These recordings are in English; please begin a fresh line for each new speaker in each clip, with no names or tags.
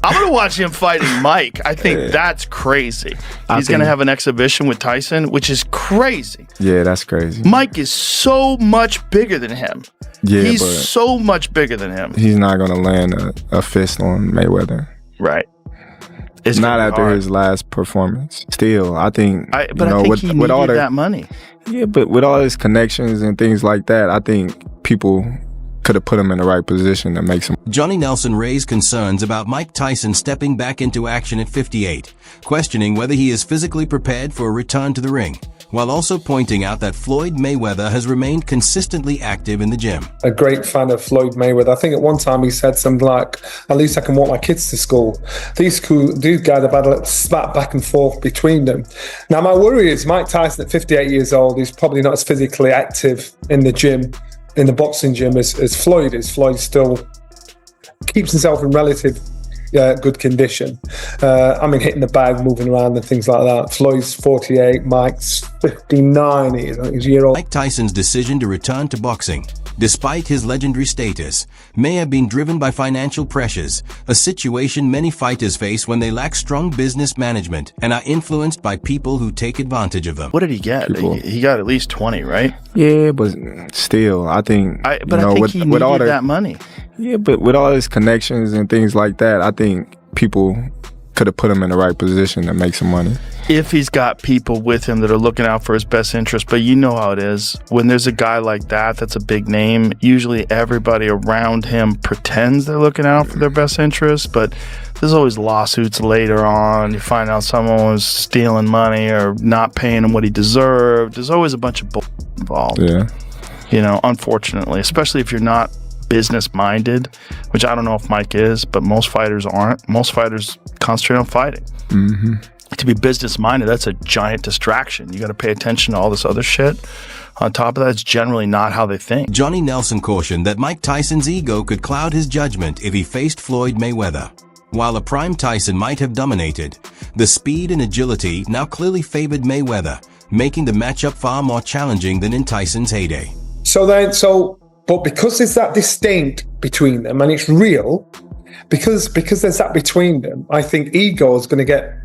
I'm going to watch him fighting Mike. I think that's crazy. He's going to have an exhibition with Tyson, which is crazy.
Yeah, that's crazy.
Mike is so much bigger than him.
Yeah,
he's so much bigger than him.
He's not going to land a fist on Mayweather.
Right.
It's not after his last performance. Still, I think.
I think he needed that money.
Yeah, but with all his connections and things like that, I think people could have put him in the right position to make some.
Johnny Nelson raised concerns about Mike Tyson stepping back into action at 58, questioning whether he is physically prepared for a return to the ring, while also pointing out that Floyd Mayweather has remained consistently active in the gym.
A great fan of Floyd Mayweather. I think at one time he said something like, at least I can walk my kids to school. These guys have had a spat back and forth between them. Now my worry is Mike Tyson at 58 years old, he's probably not as physically active in the gym, in the boxing gym as Floyd is. Floyd still keeps himself in relative good condition. Hitting the bag, moving around and things like that. Floyd's 48, Mike's 59, he's a year old.
Mike Tyson's decision to return to boxing, despite his legendary status, may have been driven by financial pressures, a situation many fighters face when they lack strong business management and are influenced by people who take advantage of them.
What did he get? He got at least 20, right?
Yeah, but still, I think.
I think he needed that money.
Yeah, but with all his connections and things like that, I think people could have put him in the right position to make some money.
If he's got people with him that are looking out for his best interest, but you know how it is. When there's a guy like that's a big name, usually everybody around him pretends they're looking out for their best interest, but there's always lawsuits later on. You find out someone was stealing money or not paying him what he deserved. There's always a bunch of bull involved.
Yeah.
You know, unfortunately, especially if you're not business-minded, which I don't know if Mike is, but most fighters aren't. Most fighters concentrate on fighting.
Mm-hmm.
To be business-minded, that's a giant distraction. You got to pay attention to all this other shit. On top of that, it's generally not how they think.
Johnny Nelson cautioned that Mike Tyson's ego could cloud his judgment if he faced Floyd Mayweather. While a prime Tyson might have dominated, the speed and agility now clearly favored Mayweather, making the matchup far more challenging than in Tyson's heyday.
But because there's that distinct between them, and it's real, because there's that between them, I think ego is going to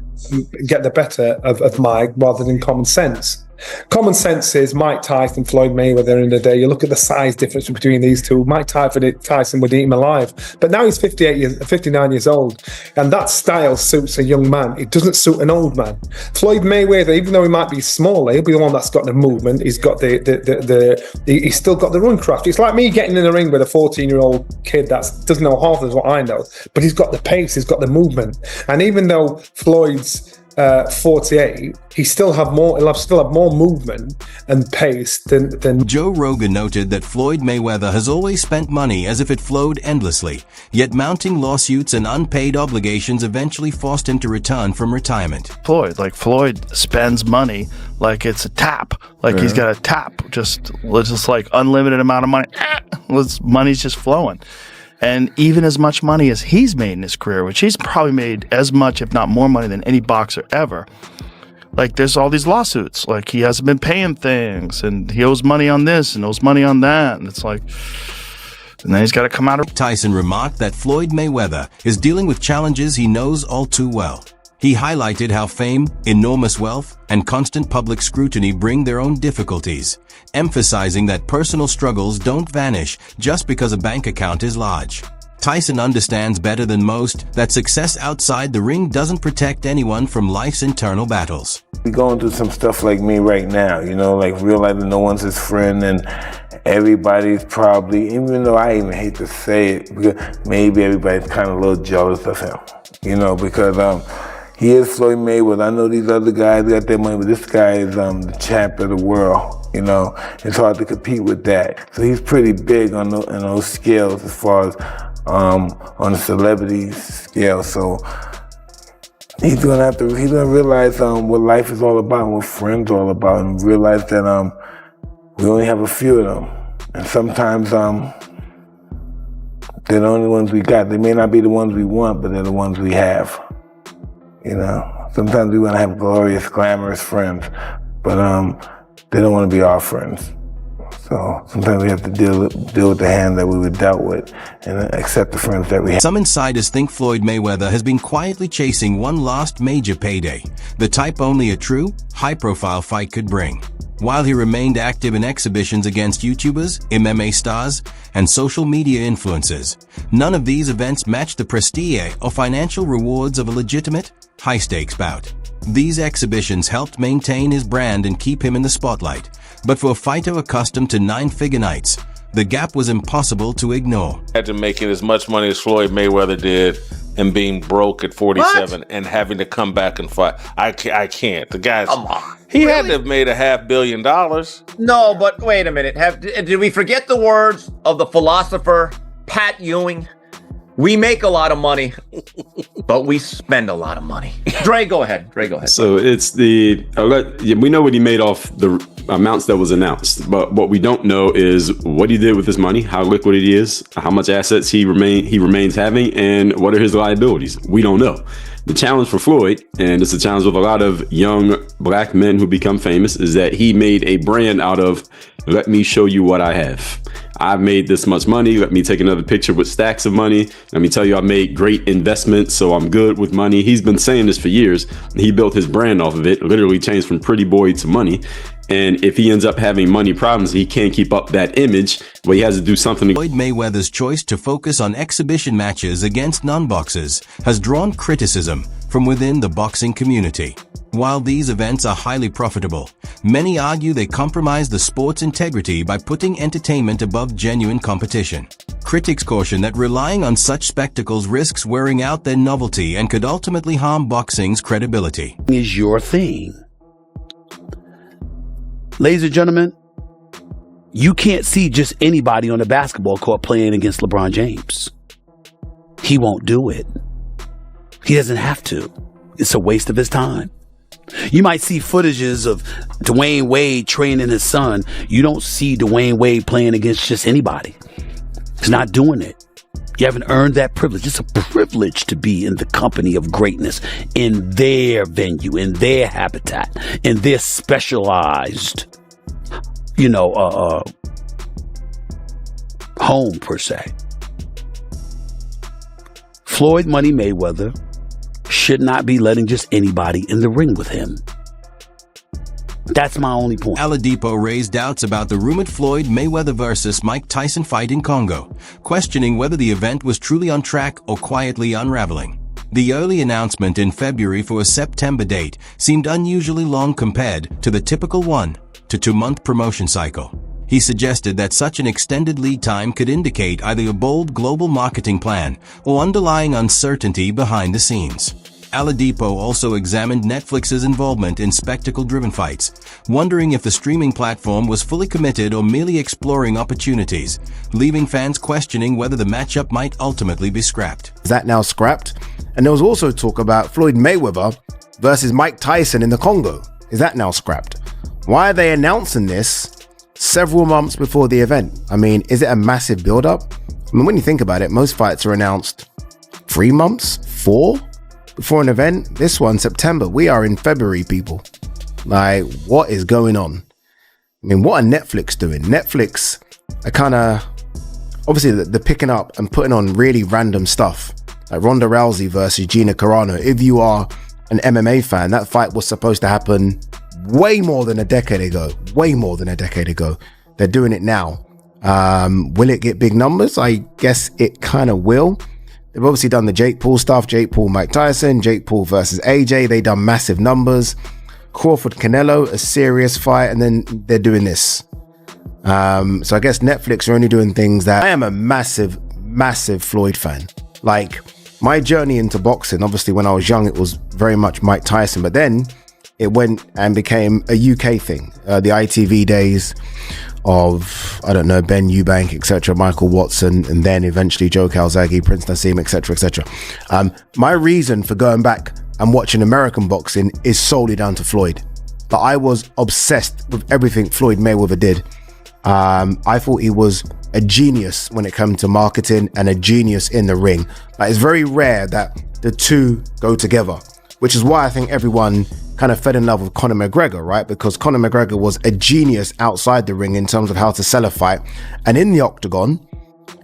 get the better of Mike rather than common sense. Common sense is Mike Tyson, Floyd Mayweather in the day. You look at the size difference between these two. Mike Tyson would eat him alive. But now he's 59 years old. And that style suits a young man. It doesn't suit an old man. Floyd Mayweather, even though he might be smaller, he'll be the one that's got the movement. He's got he's still got the run craft. It's like me getting in the ring with a 14-year-old kid that doesn't know half of what I know. But he's got the pace, he's got the movement. And even though Floyd's 48, he'll still have more movement and pace than
Joe Rogan noted that Floyd Mayweather has always spent money as if it flowed endlessly, yet mounting lawsuits and unpaid obligations eventually forced him to return from retirement.
Floyd spends money like it's a tap, he's got a tap, just like unlimited amount of money. Money's just flowing. And even as much money as he's made in his career, which he's probably made as much, if not more money than any boxer ever. There's all these lawsuits. He hasn't been paying things, and he owes money on this and owes money on that. And it's and then he's got to come out of...
Tyson remarked that Floyd Mayweather is dealing with challenges he knows all too well. He highlighted how fame, enormous wealth, and constant public scrutiny bring their own difficulties, emphasizing that personal struggles don't vanish just because a bank account is large. Tyson understands better than most that success outside the ring doesn't protect anyone from life's internal battles.
We're going through some stuff like me right now, realizing no one's his friend and everybody's probably, even though I even hate to say it, because maybe everybody's kind of a little jealous of him, because he is Floyd Mayweather. I know these other guys got their money, but this guy is the champ of the world. It's hard to compete with that. So he's pretty big on those scales as far as on the celebrity scale. So he's gonna realize what life is all about and what friends are all about, and realize that we only have a few of them, and sometimes they're the only ones we got. They may not be the ones we want, but they're the ones we have. Sometimes we want to have glorious, glamorous friends, but they don't want to be our friends. So sometimes we have to deal with the hand that we were dealt with and accept the friends that we have.
Some insiders think Floyd Mayweather has been quietly chasing one last major payday, the type only a true, high-profile fight could bring. While he remained active in exhibitions against YouTubers, MMA stars, and social media influencers, none of these events matched the prestige or financial rewards of a legitimate, high-stakes bout. These exhibitions helped maintain his brand and keep him in the spotlight, but for a fighter accustomed to 9-figure nights, the gap was impossible to ignore.
Imagine making as much money as Floyd Mayweather did and being broke at 47 and having to come back and fight. I can't. The guy's, he had to have made $500 million.
No, but wait a minute. Did we forget the words of the philosopher Pat Ewing? We make a lot of money, but we spend a lot of money. Dre, go ahead.
So it's we know what he made off the amounts that was announced, but what we don't know is what he did with his money, how liquid it is, how much assets he remains having, and what are his liabilities. We don't know. The challenge for Floyd, and it's a challenge with a lot of young black men who become famous, is that he made a brand out of, let me show you what I have. I've made this much money. Let me take another picture with stacks of money. Let me tell you I made great investments, so I'm good with money. He's been saying this for years. He built his brand off of it, literally changed from pretty boy to money. And if he ends up having money problems, he can't keep up that image, but he has to do something.
Floyd Mayweather's choice to focus on exhibition matches against non-boxers has drawn criticism from within the boxing community. While these events are highly profitable, many argue they compromise the sport's integrity by putting entertainment above genuine competition. Critics caution that relying on such spectacles risks wearing out their novelty and could ultimately harm boxing's credibility.
Is your thing. Ladies and gentlemen, you can't see just anybody on the basketball court playing against LeBron James. He won't do it. He doesn't have to. It's a waste of his time. You might see footages of Dwayne Wade training his son. You don't see Dwayne Wade playing against just anybody. He's not doing it. You haven't earned that privilege. It's a privilege to be in the company of greatness, in their venue, in their habitat, in their specialized, home per se. Floyd Money Mayweather should not be letting just anybody in the ring with him. That's my only point.
Oladipo raised doubts about the rumored Floyd Mayweather versus Mike Tyson fight in Congo, questioning whether the event was truly on track or quietly unraveling. The early announcement in February for a September date seemed unusually long compared to the typical 1 to 2 month promotion cycle. He suggested that such an extended lead time could indicate either a bold global marketing plan or underlying uncertainty behind the scenes. Oladipo also examined Netflix's involvement in spectacle-driven fights, wondering if the streaming platform was fully committed or merely exploring opportunities, leaving fans questioning whether the matchup might ultimately be scrapped.
Is that now scrapped? And there was also talk about Floyd Mayweather versus Mike Tyson in the Congo. Is that now scrapped? Why are they announcing this several months before the event? I mean, is it a massive build-up? I mean, when you think about it, most fights are announced 3 months, 4 before an event. This one, September. We are in February, people. Like, what is going on? I mean, what are Netflix doing? Netflix are kind of, obviously, they're picking up and putting on really random stuff. Like Ronda Rousey versus Gina Carano. If you are an MMA fan, that fight was supposed to happen way more than a decade ago. Way more than a decade ago. They're doing it now. Will it get big numbers? I guess it kind of will. They've obviously done the Jake Paul stuff. Jake Paul, Mike Tyson, Jake Paul versus AJ. They done massive numbers. Crawford, Canelo, a serious fight. And then they're doing this. So I guess Netflix are only doing things that I am a massive, massive Floyd fan. Like my journey into boxing, obviously when I was young, it was very much Mike Tyson, but then it went and became a UK thing. The ITV days of, I don't know, Ben Eubank, etc., Michael Watson, and then eventually Joe Calzaghe, Prince Nassim, etc., etc. My reason for going back and watching American boxing is solely down to Floyd. But I was obsessed with everything Floyd Mayweather did. I thought he was a genius when it comes to marketing and a genius in the ring. Like, it's very rare that the two go together. which is why I think everyone kind of fell in love with Conor McGregor, right? Because Conor McGregor was a genius outside the ring in terms of how to sell a fight. And in the octagon,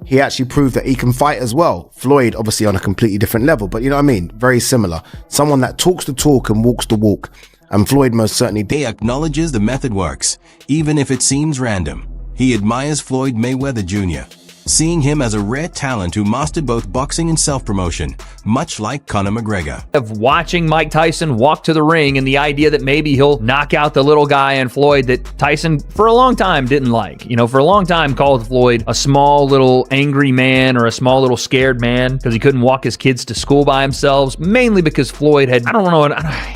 he actually proved that he can fight as well. Floyd, obviously on a completely different level, but you know what I mean? Very similar. Someone that talks the talk and walks the walk. And Floyd most certainly did.
He acknowledges the method works, even if it seems random. He admires Floyd Mayweather Jr., seeing him as a rare talent who mastered both boxing and self-promotion, much like Conor McGregor.
Of watching Mike Tyson walk to the ring and the idea that maybe he'll knock out the little guy and Floyd that Tyson for a long time didn't like. You know, for a long time called Floyd a small little angry man or a small little scared man because he couldn't walk his kids to school by himself, mainly because Floyd had,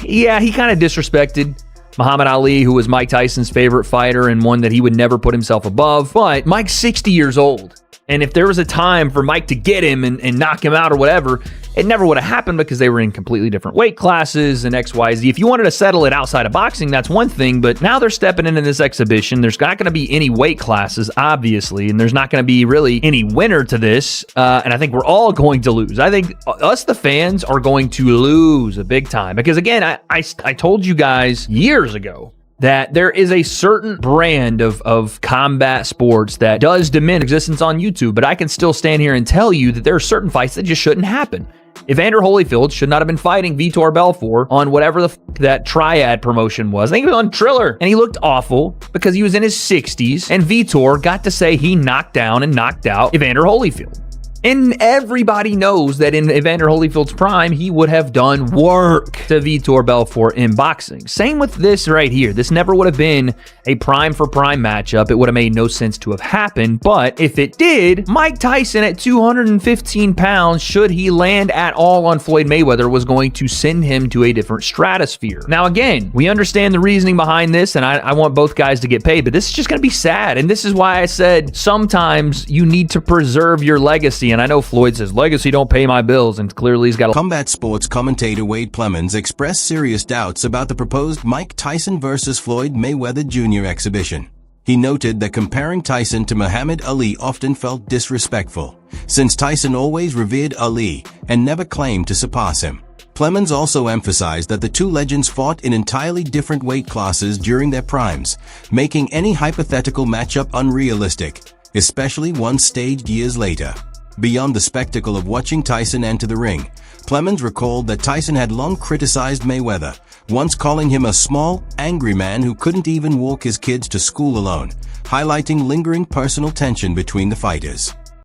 he kind of disrespected Muhammad Ali, who was Mike Tyson's favorite fighter and one that he would never put himself above. But Mike's 60 years old. And if there was a time for Mike to get him and knock him out or whatever, it never would have happened because they were in completely different weight classes and XYZ. If you wanted to settle it outside of boxing, that's one thing. But now they're stepping into this exhibition. There's not going to be any weight classes, obviously. And there's not going to be really any winner to this. And I think we're all going to lose. I think us, the fans, are going to lose a big time. Because again, I told you guys years ago that there is a certain brand of combat sports that does diminish existence on YouTube, but I can still stand here and tell you that there are certain fights that just shouldn't happen. Evander Holyfield should not have been fighting Vitor Belfort on whatever that triad promotion was. I think it was on Triller, and he looked awful because he was in his 60s, and Vitor got to say he knocked down and knocked out Evander Holyfield. And everybody knows that in Evander Holyfield's prime, he would have done work to Vitor Belfort in boxing. Same with this right here. This never would have been a prime for prime matchup. It would have made no sense to have happened. But if it did, Mike Tyson at 215 pounds, should he land at all on Floyd Mayweather, was going to send him to a different stratosphere. Now, again, we understand the reasoning behind this, and I want both guys to get paid, but this is just going to be sad. And this is why I said sometimes you need to preserve your legacy. And I know Floyd says, legacy don't pay my bills, and clearly he's got a...
Combat sports commentator Wade Plemons expressed serious doubts about the proposed Mike Tyson versus Floyd Mayweather Jr. exhibition. He noted that comparing Tyson to Muhammad Ali often felt disrespectful, since Tyson always revered Ali and never claimed to surpass him. Plemons also emphasized that the two legends fought in entirely different weight classes during their primes, making any hypothetical matchup unrealistic, especially one staged years later. Beyond the spectacle of watching Tyson enter the ring, Plemons recalled that Tyson had long criticized Mayweather, once calling him a small, angry man who couldn't even walk his kids to school alone, highlighting lingering personal tension between the fighters.